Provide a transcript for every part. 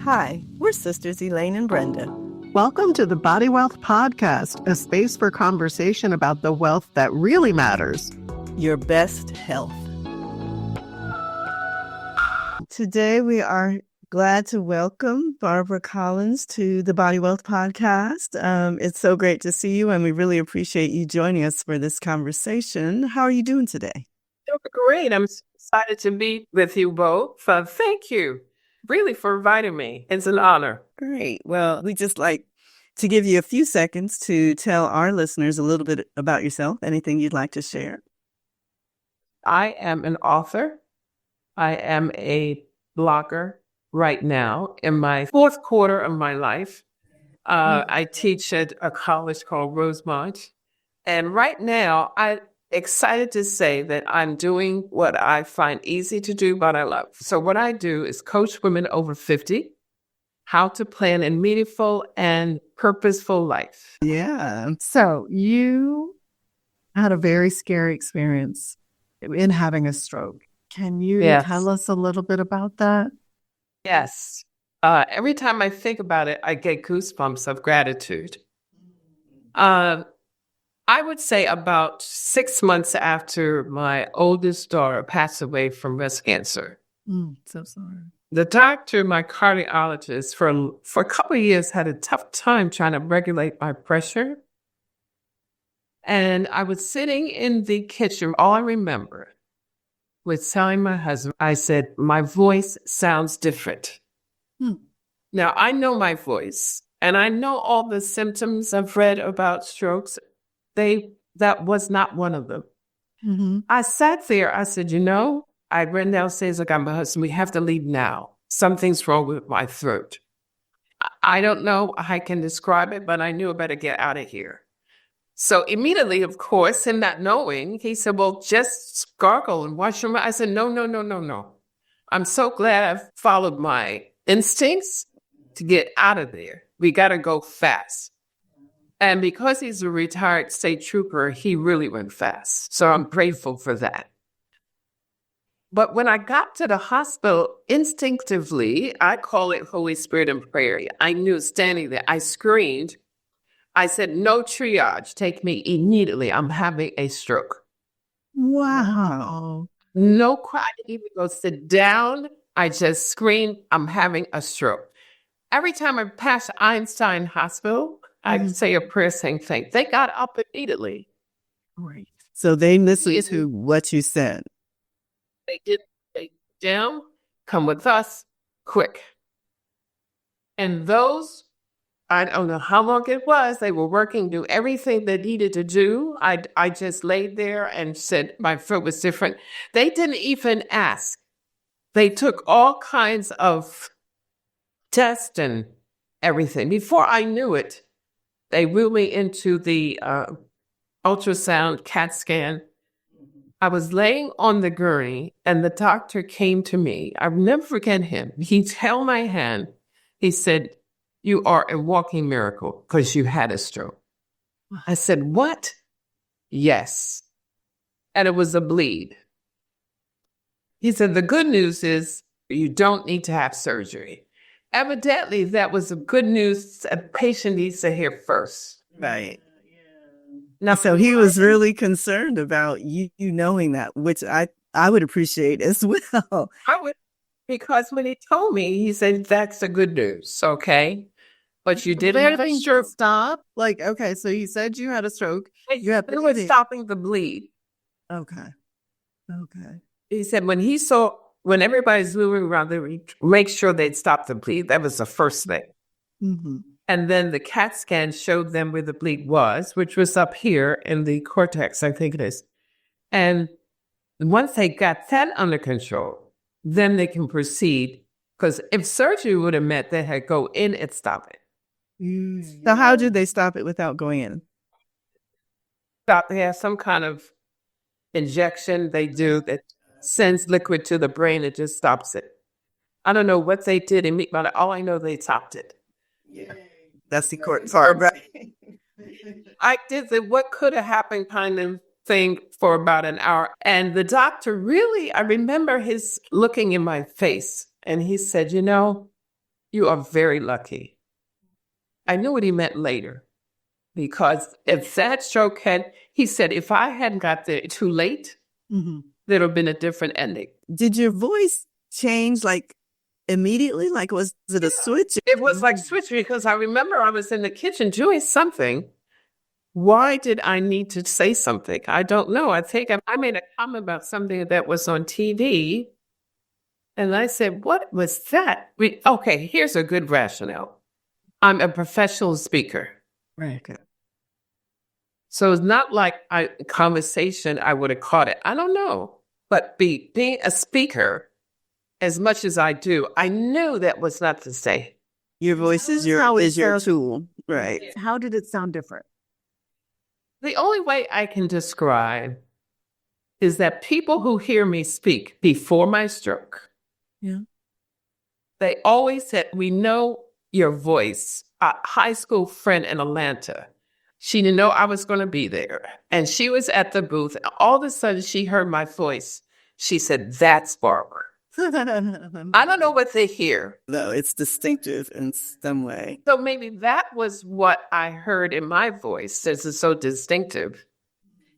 Hi, we're sisters Elaine and Brenda. Welcome to the Body Wealth Podcast, a space for conversation about the wealth that really matters. Your best health. Today we are glad to welcome Barbara Collins to the Body Wealth Podcast. It's so great to see you, and we really appreciate you joining us for this conversation. How are you doing today? Doing great. I'm excited to be with you both. Thank you really for inviting me. It's an honor. Great. Well, we just like to give you a few seconds to tell our listeners a little bit about yourself, anything you'd like to share. I am an author. I am a blogger right now in my fourth quarter of my life. I teach at a college called Rosemont. And right now, I'm excited to say that I'm doing what I find easy to do, but I love. So what I do is coach women over 50 how to plan a meaningful and purposeful life. Yeah. So you had a very scary experience in having a stroke. Can you tell us a little bit about that? Yes. Every time I think about it, I get goosebumps of gratitude. I would say about 6 months after my oldest daughter passed away from breast cancer. So sorry. The doctor, my cardiologist, for a couple of years had a tough time trying to regulate my pressure. And I was sitting in the kitchen. All I remember was telling my husband, I said, my voice sounds different. Now, I know my voice, and I know all the symptoms I've read about strokes. That was not one of them. Mm-hmm. I sat there. I said, I ran downstairs. I got my husband. We have to leave now. Something's wrong with my throat. I don't know how I can describe it, but I knew I better get out of here. So immediately, of course, him not knowing, he said, well, just gargle and wash your mouth. I said, no. I'm so glad I followed my instincts to get out of there. We got to go fast. And because he's a retired state trooper, he really went fast. So I'm grateful for that. But when I got to the hospital, instinctively, I call it Holy Spirit and prayer. I knew standing there, I screamed. I said, no triage, take me immediately. I'm having a stroke. Wow. No cry, I didn't even go sit down. I just screamed, I'm having a stroke. Every time I pass Einstein Hospital, I say a prayer saying, they got up immediately. Great. So they listened to what you said. They did. They down, come with us, quick. And those, I don't know how long it was, they were working, do everything they needed to do. I just laid there and said my throat was different. They didn't even ask. They took all kinds of tests and everything. Before I knew it, they wheeled me into the ultrasound CAT scan. I was laying on the gurney, and the doctor came to me. I'll never forget him. He held my hand. He said, you are a walking miracle because you had a stroke. I said, what? Yes. And it was a bleed. He said, the good news is you don't need to have surgery. Evidently, that was the good news a patient needs to hear first. Right. Now, so he was really concerned about you knowing that, which I would appreciate as well. I would, because when he told me, he said, that's the good news, okay? But you didn't have a stroke. Stop. Okay, so you said you had a stroke. You had it was stopping the bleed. Okay. He said when everybody's moving around, they would make sure they'd stop the bleed. That was the first thing. Mm-hmm. And then the CAT scan showed them where the bleed was, which was up here in the cortex, I think it is. And once they got that under control, then they can proceed. Because if surgery would have meant they had to go in and stop it. So how did they stop it without going in? They have some kind of injection they do that sends liquid to the brain. It just stops it. I don't know what they did in me, but all I know they stopped it. Yeah. That's the court part, right? I did the what could have happened kind of thing for about an hour. And the doctor really, I remember his looking in my face and he said, you are very lucky. I knew what he meant later, because if that stroke he said, if I hadn't got there too late, there'd have been a different ending. Did your voice change like immediately? Like, was it a switch? It was like switching, because I remember I was in the kitchen doing something. Why did I need to say something? I don't know. I think I made a comment about something that was on TV. And I said, what was that? Okay, here's a good rationale. I'm a professional speaker. Right. Okay. So it's not like conversation, I would have caught it. I don't know. But being a speaker, as much as I do, I knew that was not to say. Your voice is your tool. Right. How did it sound different? The only way I can describe is that people who hear me speak before my stroke, they always said, we know your voice. A high school friend in Atlanta, she didn't know I was going to be there. And she was at the booth. And all of a sudden, she heard my voice. She said, that's Barbara. I don't know what they hear. No, it's distinctive in some way. So maybe that was what I heard in my voice, since it's so distinctive.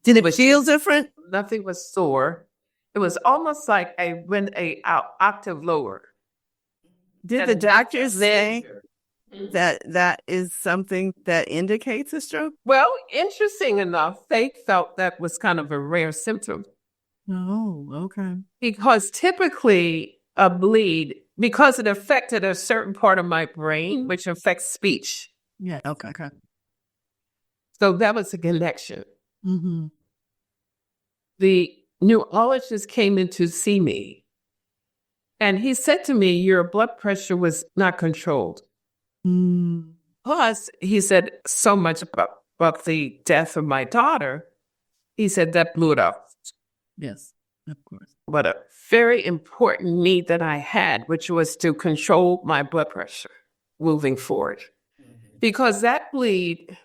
Did it feel different? Nothing was sore. It was almost like I went an octave lower. Did the doctors say that is something that indicates a stroke? Well, interesting enough, they felt that was kind of a rare symptom. Oh, okay. Because typically a bleed, because it affected a certain part of my brain, which affects speech. Yeah. Okay. So that was a connection. Mm-hmm. The neurologist came in to see me, and he said to me, your blood pressure was not controlled. Plus, he said so much about the death of my daughter. He said that blew it up. Yes, of course. But a very important need that I had, which was to control my blood pressure moving forward. Because that bleed,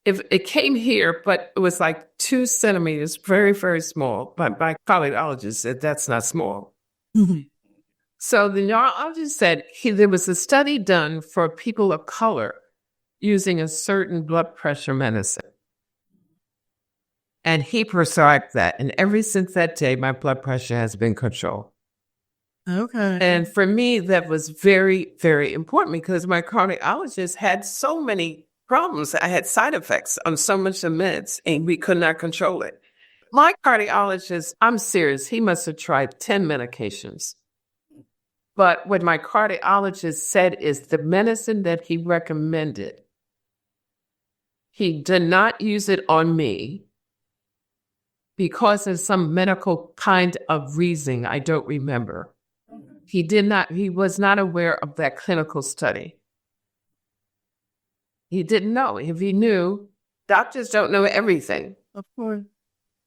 if it came here, but it was like 2 centimeters, very, very small. But my cardiologist said that's not small. So the neurologist said there was a study done for people of color using a certain blood pressure medicine. And he prescribed that. And ever since that day, my blood pressure has been controlled. Okay. And for me, that was very, very important, because my cardiologist had so many problems. I had side effects on so much of meds, and we could not control it. My cardiologist, I'm serious, he must have tried 10 medications. But what my cardiologist said is the medicine that he recommended, he did not use it on me because of some medical kind of reasoning I don't remember. He was not aware of that clinical study. He didn't know. If he knew, doctors don't know everything. Of course.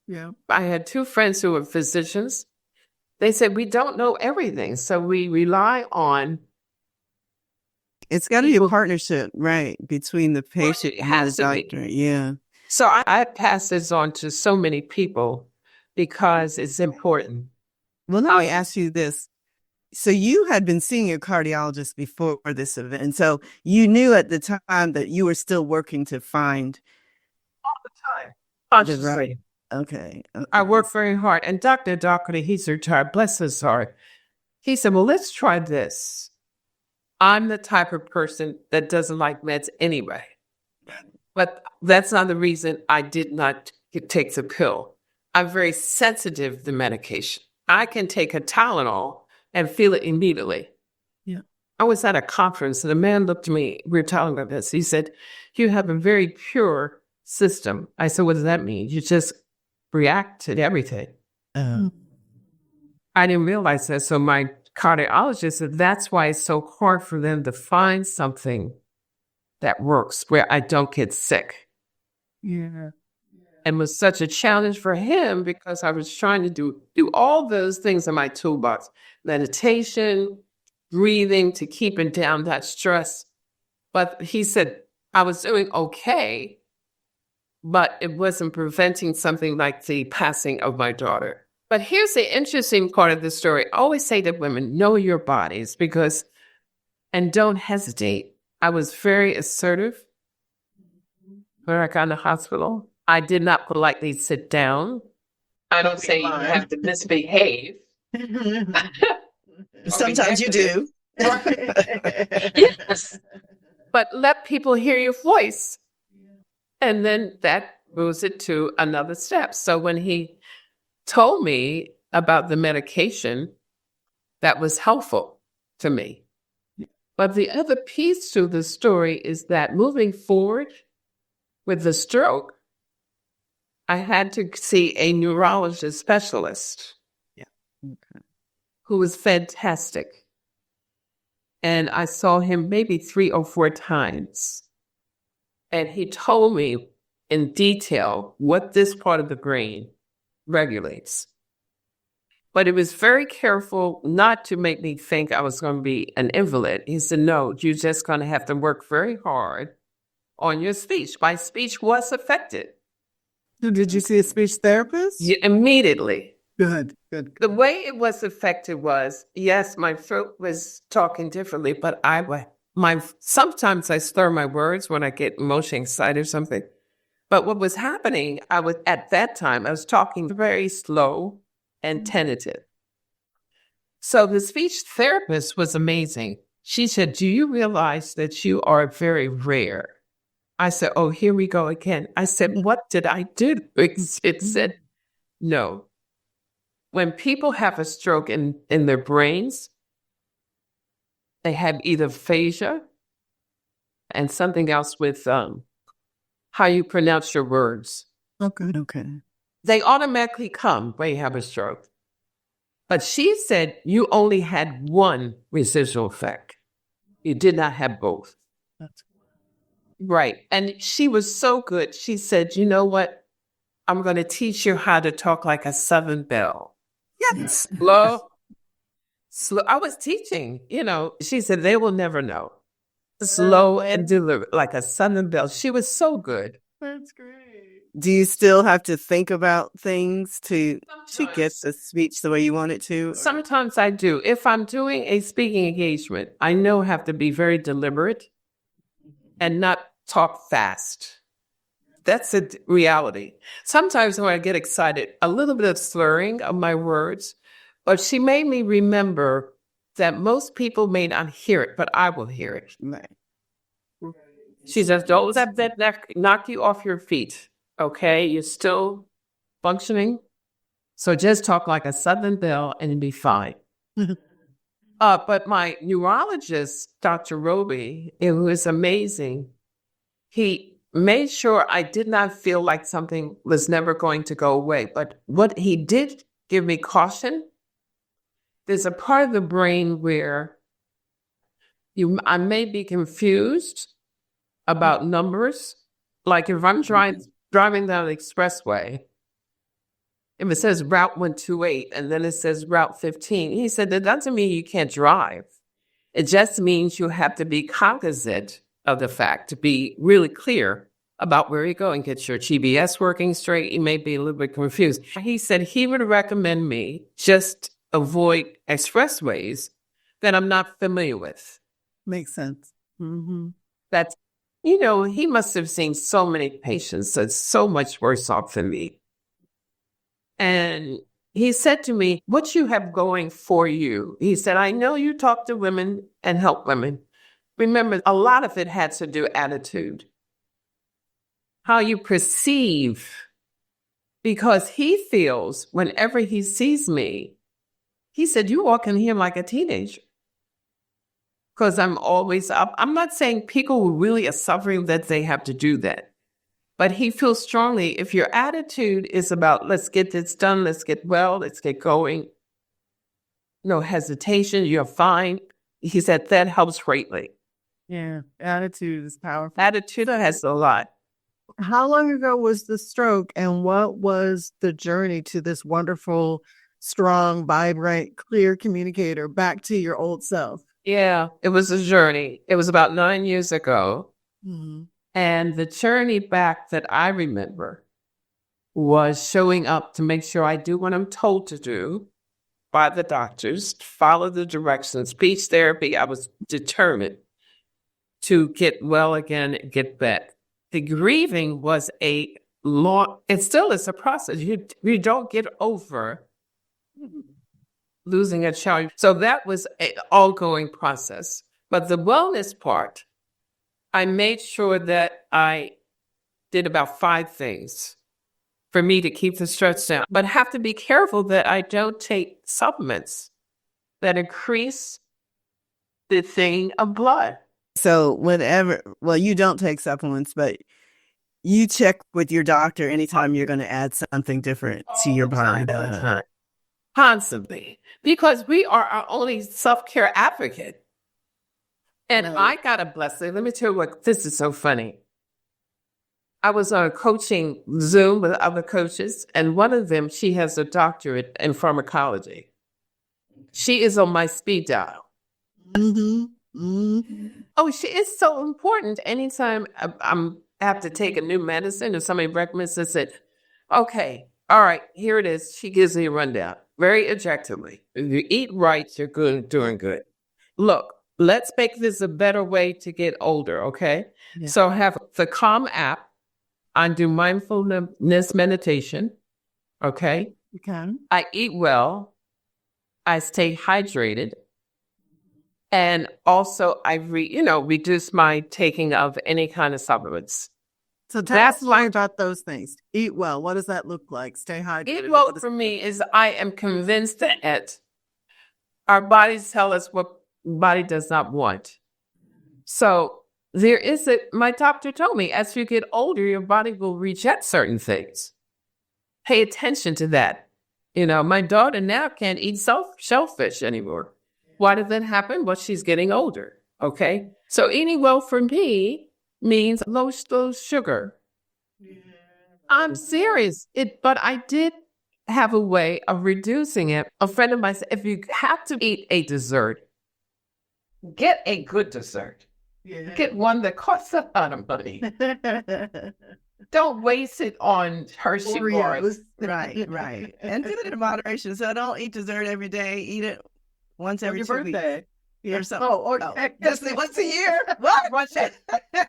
Yeah. I had 2 friends who were physicians. They said, we don't know everything. So we rely on. It's got to be a partnership, right, between the patient and the doctor. Yeah. So I pass this on to so many people because it's important. Well, now I ask you this. So you had been seeing your cardiologist before this event. So you knew at the time that you were still working to find. All the time. Consciously. Right. Okay. I work very hard. And Dr. Doherty, he's retired, bless his heart. He said, well, let's try this. I'm the type of person that doesn't like meds anyway. But that's not the reason I did not take the pill. I'm very sensitive to medication. I can take a Tylenol and feel it immediately. Yeah. I was at a conference and a man looked at me. We were talking about this. He said, you have a very pure system. I said, what does that mean? You just react to everything. I didn't realize that. So my cardiologist said, that's why it's so hard for them to find something that works where I don't get sick. Yeah. And was such a challenge for him because I was trying to do all those things in my toolbox. Meditation, breathing to keeping down that stress. But he said I was doing okay, but it wasn't preventing something like the passing of my daughter. But here's the interesting part of the story. I always say to women, know your bodies, because and don't hesitate. I was very assertive when I got in the hospital. I did not politely sit down. I don't say you have to misbehave. Sometimes you do. Yes. But let people hear your voice. And then that moves it to another step. So when he told me about the medication, that was helpful to me. But the other piece to the story is that moving forward with the stroke, I had to see a neurologist specialist who was fantastic. And I saw him maybe 3 or 4 times. And he told me in detail what this part of the brain regulates. But it was very careful not to make me think I was going to be an invalid. He said, no, you're just going to have to work very hard on your speech. My speech was affected. Did you see a speech therapist? Yeah, immediately. Good. The way it was affected was, yes, my throat was talking differently, but sometimes I slur my words when I get emotionally excited or something. But what was happening, at that time, I was talking very slow and tentative. So the speech therapist was amazing. She said, do you realize that you are very rare? I said, oh, here we go again. I said, what did I do? It said, no. When people have a stroke in their brains, they have either aphasia and something else with how you pronounce your words. Okay. They automatically come when you have a stroke. But she said you only had one residual effect. You did not have both. That's right. And she was so good. She said, you know what? I'm going to teach you how to talk like a Southern belle. Yes. Slow. I was teaching, she said, they will never know. Slow and deliberate, like a Southern belle. She was so good. That's great. Do you still have to think about things to get the speech the way you want it to? Sometimes I do. If I'm doing a speaking engagement, I know I have to be very deliberate and not talk fast. That's a reality. Sometimes when I get excited, a little bit of slurring of my words, but she made me remember that most people may not hear it, but I will hear it. Right. She says, don't let that knock you off your feet. Okay, you're still functioning. So just talk like a Southern belle and it'll be fine. But my neurologist, Dr. Roby, it was amazing. He made sure I did not feel like something was never going to go away. But what he did give me caution, there's a part of the brain where I may be confused about numbers. Like if I'm driving down the expressway, if it says Route 128 and then it says Route 15, he said, that doesn't mean you can't drive. It just means you have to be cognizant of the fact, to be really clear about where you're going. Get your GPS working straight. You may be a little bit confused. He said he would recommend me just avoid expressways that I'm not familiar with. Makes sense. Mm-hmm. That's, he must have seen so many patients that's so much worse off than me. And he said to me, what you have going for you, he said, I know you talk to women and help women. Remember, a lot of it had to do with attitude, how you perceive, because he feels whenever he sees me, he said, you walk in here like a teenager. Because I'm always up. I'm not saying people who really are suffering that they have to do that. But he feels strongly, if your attitude is about, let's get this done, let's get well, let's get going, no hesitation, you're fine. He said that helps greatly. Yeah, attitude is powerful. Attitude has a lot. How long ago was the stroke, and what was the journey to this wonderful, strong, vibrant, clear communicator back to your old self? Yeah, it was a journey. It was about 9 years ago. Mm-hmm. And the journey back that I remember was showing up to make sure I do what I'm told to do by the doctors, follow the directions, speech therapy. I was determined to get well again, get back. The grieving was a long, it still is a process. You don't get over losing a child. So that was an ongoing process. But the wellness part, I made sure that I did about 5 things for me to keep the stress down, but have to be careful that I don't take supplements that increase the thing of blood. So well, you don't take supplements, but you check with your doctor anytime you're going to add something different to your body. Constantly. Because we are our only self-care advocate. And I got a blessing. Let me tell you what, this is so funny. I was on a coaching Zoom with other coaches, and one of them, she has a doctorate in pharmacology. She is on my speed dial. Mm-hmm. Mm-hmm. Oh, she is so important. Anytime I have to take a new medicine or somebody recommends it, said, okay, all right, here it is. She gives me a rundown very objectively. If you eat right, you're doing good. Look, let's make this a better way to get older, okay? Yeah. So I have the Calm app. I do mindfulness meditation, okay? Okay. I eat well. I stay hydrated. And also I reduce my taking of any kind of supplements. So that's why about those things. Eat well. What does that look like? Stay hydrated. Eat well for me is I am convinced that our bodies tell us what body does not want. So my doctor told me, as you get older, your body will reject certain things. Pay attention to that. My daughter now can't eat shellfish anymore. Why did that happen? Well, she's getting older. Okay. So eating well for me means low sugar. I'm serious. But I did have a way of reducing it. A friend of mine said, if you have to eat a dessert, get a good dessert. Yeah. Get one that costs a lot of money. Don't waste it on Hershey bars. Right. And do it in moderation. So don't eat dessert every day. Eat it once every 2 weeks. Or something. Just once a year. What?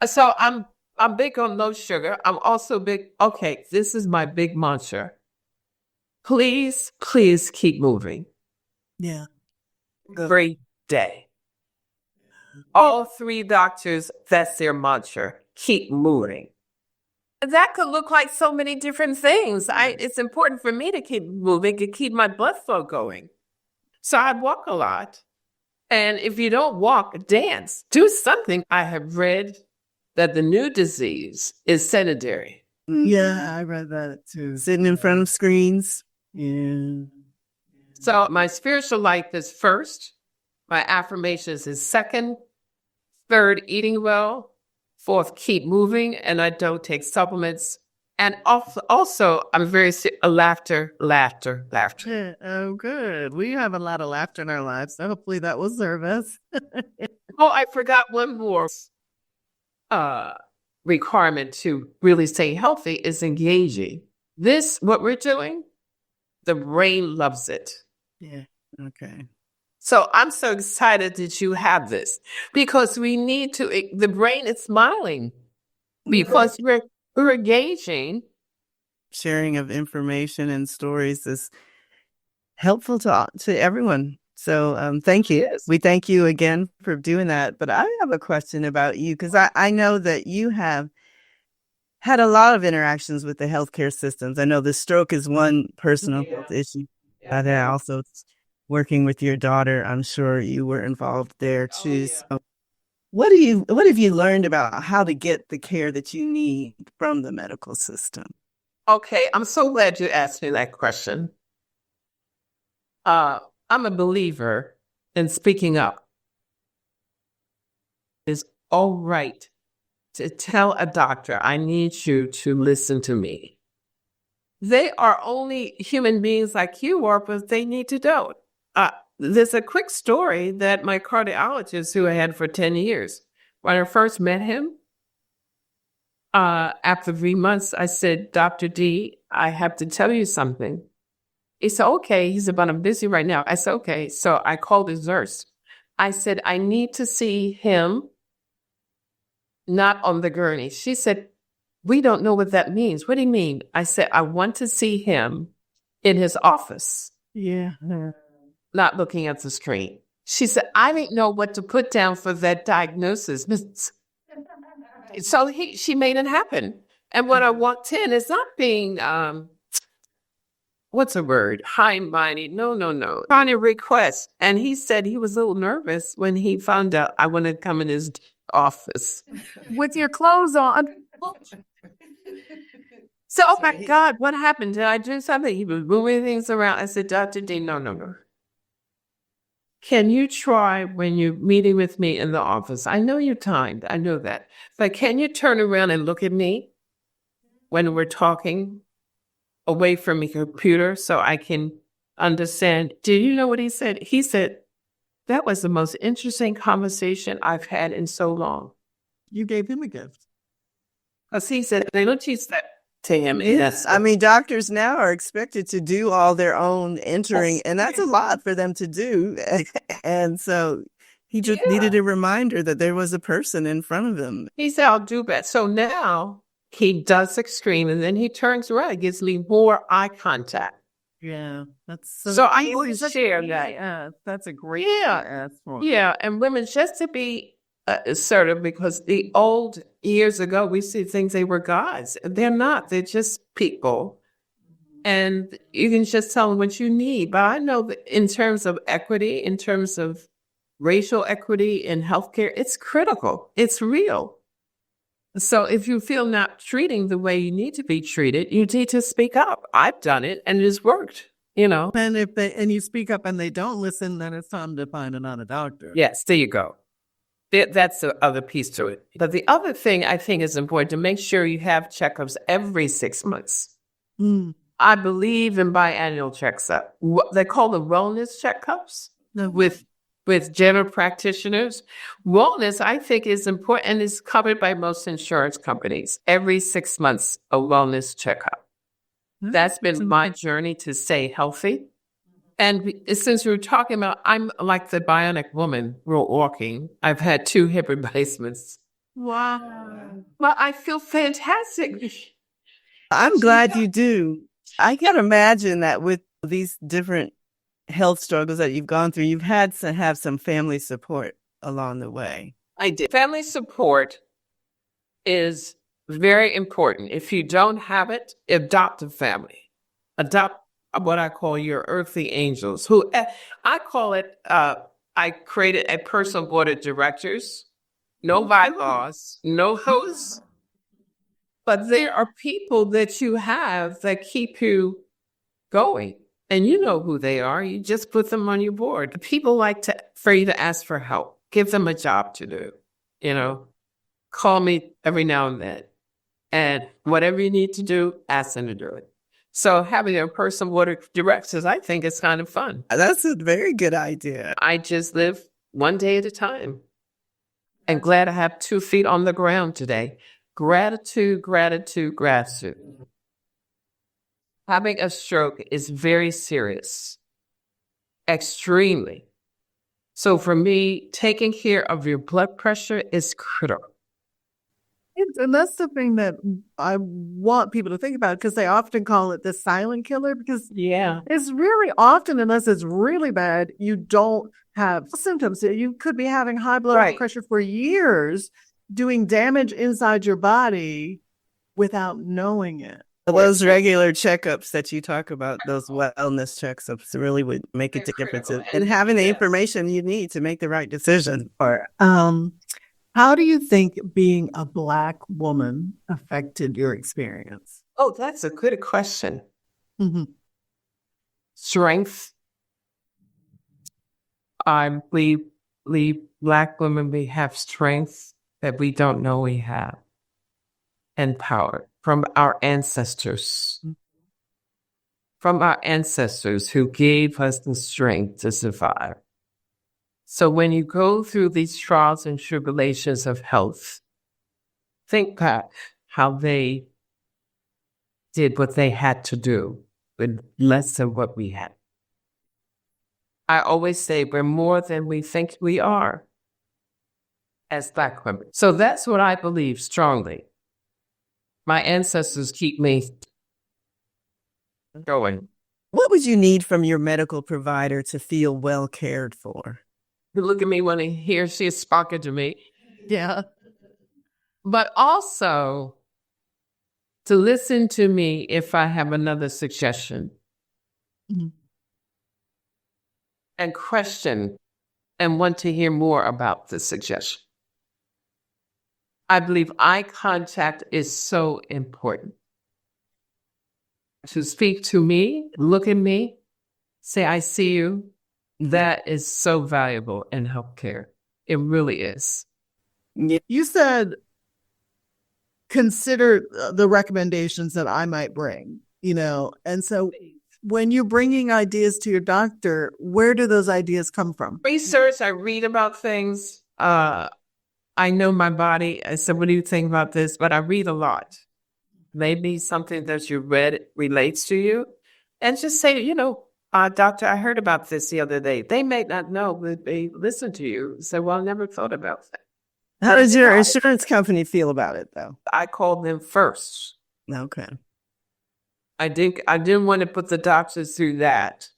So I'm big on low sugar. I'm also big. Okay, this is my big mantra. Please keep moving. Yeah. Every day. All 3 doctors, that's their mantra. Keep moving. That could look like so many different things. It's important for me to keep moving, to keep my blood flow going. So I walk a lot. And if you don't walk, dance. Do something. I have read that the new disease is sedentary. Yeah, I read that too. Sitting in front of screens. Yeah. So my spiritual life is first. My affirmations is second. Third, eating well. Fourth, keep moving. And I don't take supplements. And also I'm very laughter. Yeah, oh, good. We have a lot of laughter in our lives, so hopefully that will serve us. Oh, I forgot one more requirement to really stay healthy is engaging. What we're doing, the brain loves it. Yeah. Okay. So I'm so excited that you have this because the brain is smiling because we're engaging. Sharing of information and stories is helpful to everyone. So thank you. Yes. We thank you again for doing that. But I have a question about you because I know that you have had a lot of interactions with the healthcare systems. I know the stroke is one personal health issue. But also working with your daughter, I'm sure you were involved there too. So what have you learned about how to get the care that you need from the medical system? Okay, I'm so glad you asked me that question. I'm a believer in speaking up. It's all right to tell a doctor, I need you to listen to me. They are only human beings like you are, but they need to know. There's a quick story that my cardiologist, who I had for 10 years, when I first met him, after 3 months, I said, Dr. D, I have to tell you something. He said, okay. He said, but I'm busy right now. I said, okay. So I called his nurse. I said, I need to see him not on the gurney. She said, we don't know what that means. What do you mean? I said, I want to see him in his office. Yeah. Not looking at the screen. She said, I didn't know what to put down for that diagnosis. So she made it happen. And when I walked in, it's not being, what's a word? High-minded. No. Trying to request. And he said he was a little nervous when he found out I wanted to come in his office. With your clothes on. So, oh my God, what happened? Did I do something? He was moving things around. I said, Dr. D, no. Can you try when you're meeting with me in the office? I know you're timed. I know that. But can you turn around and look at me when we're talking away from the computer so I can understand? Do you know what he said? He said, that was the most interesting conversation I've had in so long. You gave him a gift. Because he said, they don't teach that to him. Yes. I mean, doctors now are expected to do all their own entering, and that's a lot for them to do. And so he just needed a reminder that there was a person in front of him. He said, I'll do that. So now he does extreme, and then he turns around and gives me more eye contact. Yeah, that's so I always share that. Yeah, that's a great. Yeah, and women just to be assertive, because the old years ago we see things they were gods. They're not. They're just people, and you can just tell them what you need. But I know that in terms of equity, in terms of racial equity in healthcare, it's critical. It's real. So if you feel not treating the way you need to be treated, you need to speak up. I've done it and it's worked, And if you speak up and they don't listen, then it's time to find another doctor. Yes, there you go. That's the other piece to it. But the other thing I think is important to make sure you have checkups every 6 months. I believe in biannual checkups. They call them wellness checkups with general practitioners. Wellness, I think, is important and is covered by most insurance companies. Every 6 months, a wellness checkup. That's been my journey to stay healthy. And since we were talking about, I'm like the bionic woman walking. I've had 2 hip replacements. Wow. Well, I feel fantastic. I'm glad you do. I can imagine that with these different health struggles that you've gone through, you've had to have some family support along the way. I did. Family support is very important. If you don't have it, adopt a family. Adopt what I call your earthly angels, who I call it, I created a personal board of directors, no bylaws, no hosts, but there are people that you have that keep you going. And you know who they are. You just put them on your board. People like for you to ask for help. Give them a job to do, Call me every now and then. And whatever you need to do, ask them to do it. So having a personal board of directors, I think is kind of fun. That's a very good idea. I just live one day at a time. And glad I have 2 feet on the ground today. Gratitude. Having a stroke is very serious. Extremely. So for me, taking care of your blood pressure is critical. And that's the thing that I want people to think about, because they often call it the silent killer, because it's really often, unless it's really bad, you don't have symptoms. You could be having high blood pressure for years, doing damage inside your body without knowing it. Those regular checkups that you talk about, those wellness checkups, really would make a difference. And having the information you need to make the right decision. How do you think being a Black woman affected your experience? Oh, that's a good question. Mm-hmm. Strength. I believe Black women, we have strength that we don't know we have, and power from our ancestors. From our ancestors who gave us the strength to survive. So when you go through these trials and tribulations of health, think back how they did what they had to do with less than what we have. I always say we're more than we think we are as Black women. So that's what I believe strongly. My ancestors keep me going. What would you need from your medical provider to feel well cared for? To look at me when he or she is speaking to me. Yeah. But also to listen to me if I have another suggestion. Mhm. And question and want to hear more about the suggestion. I believe eye contact is so important. To speak to me, look at me, say, I see you. That is so valuable in healthcare. It really is. You said consider the recommendations that I might bring, and so when you're bringing ideas to your doctor, where do those ideas come from? Research, I read about things. I know my body. I said, what do you think about this? But I read a lot. Maybe something that you read relates to you. And just say, doctor, I heard about this the other day. They may not know, but they listen to you. Say, well, I never thought about that. How does your insurance company feel about it, though? I called them first. Okay. I didn't want to put the doctors through that.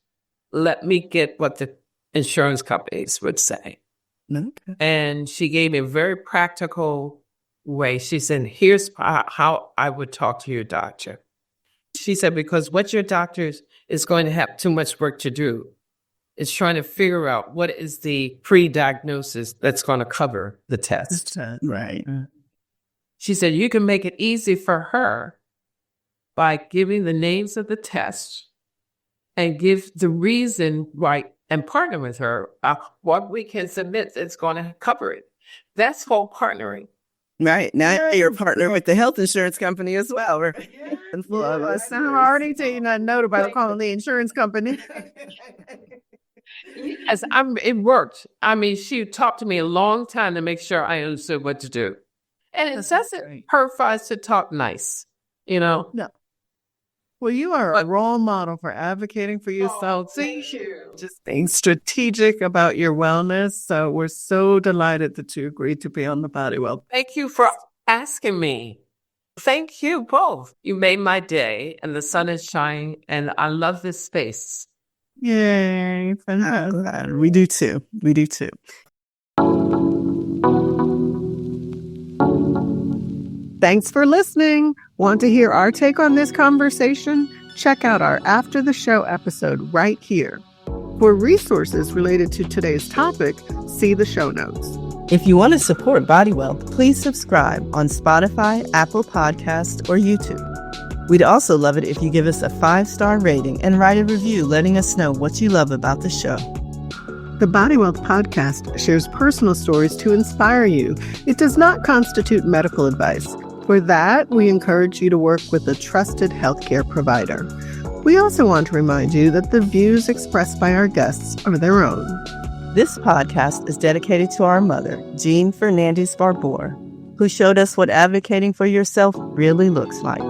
Let me get what the insurance companies would say. Okay. And she gave me a very practical way. She said, here's how I would talk to your doctor. She said, because what your doctor is going to have too much work to do is trying to figure out what is the pre-diagnosis that's going to cover the test. Right. She said, you can make it easy for her by giving the names of the tests and give the reason why, and partner with her, what we can submit that's going to cover it. That's called partnering. Right. Now you're a partner with the health insurance company as well. Right? I'm already taking that note about calling the insurance company. Yes, it worked. I mean, she talked to me a long time to make sure I understood what to do. And it doesn't hurt for us to talk nice, No. Well, you are a role model for advocating for yourself. Thank you. Just being strategic about your wellness. So we're so delighted that you agreed to be on the Body Well. Thank you for asking me. Thank you both. You made my day and the sun is shining and I love this space. Yay. We do too. We do too. Thanks for listening. Want to hear our take on this conversation? Check out our After the Show episode right here. For resources related to today's topic, see the show notes. If you want to support Body Wealth, please subscribe on Spotify, Apple Podcasts, or YouTube. We'd also love it if you give us a 5-star rating and write a review letting us know what you love about the show. The Body Wealth podcast shares personal stories to inspire you. It does not constitute medical advice. For that, we encourage you to work with a trusted healthcare provider. We also want to remind you that the views expressed by our guests are their own. This podcast is dedicated to our mother, Jean Fernandez Barbour, who showed us what advocating for yourself really looks like.